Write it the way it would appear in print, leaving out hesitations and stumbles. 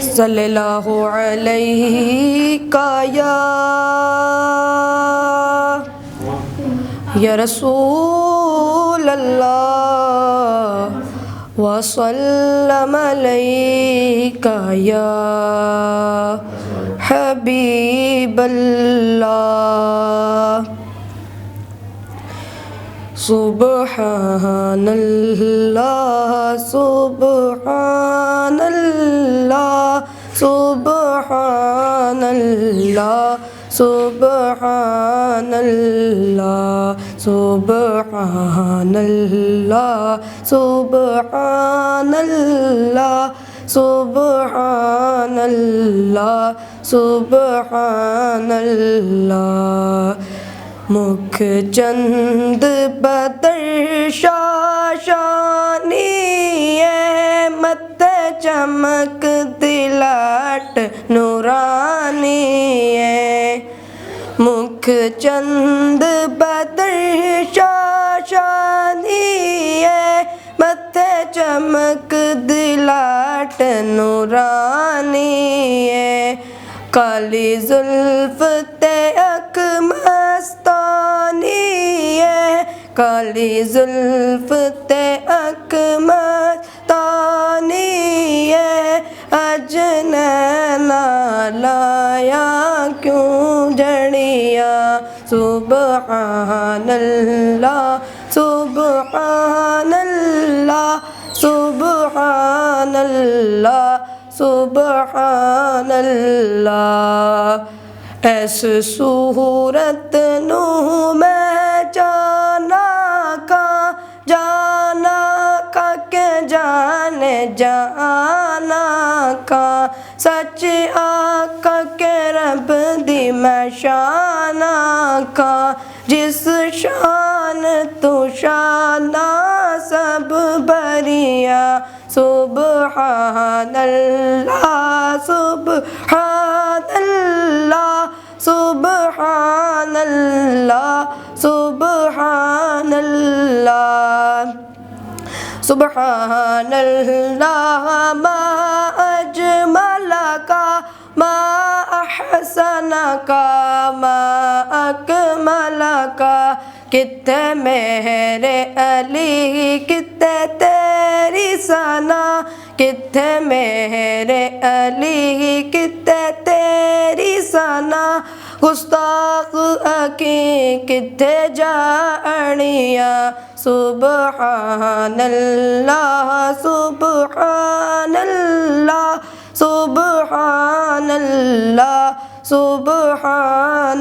صلی اللہ علیہ یا رسول اللہ وسلم علیک یا حبیب اللہ سبحان اللہ سبحان اللہ سبحان اللہ سبحان اللہ سبحان اللہ سبحان اللہ سبحان اللہ سبحان اللہ مکھ چند بدر شاشانی مت چمک دلاٹ نورانی مکھ چند بدر شاشانی مت چمک دلاٹ نورانی کالی زلف تیک مستانی کالی زلف تیک مستانی اجنینا لایا کیوں جڑیا سبحان اللہ سبحان اللہ سبحان اللہ سبحان اللہ ایس صورت نو میں جانا کا کہ جانے جانا کا سچ آقا کے رب دی میں شانہ کا جس شان تو شانہ سب بریا سبحان اللہ سبحان اللہ سبحان اللہ سبحان اللہ سبحان اللہ ما اجمل کا ما احسن کا ما اکمل کا کتے میرے علی کتے تیری ثنا کتے میرے علی کتے تیری ثنا گستاخ اکی کتے جاڑیا سبحان اللہ سبحان اللہ سبحان اللہ سبحان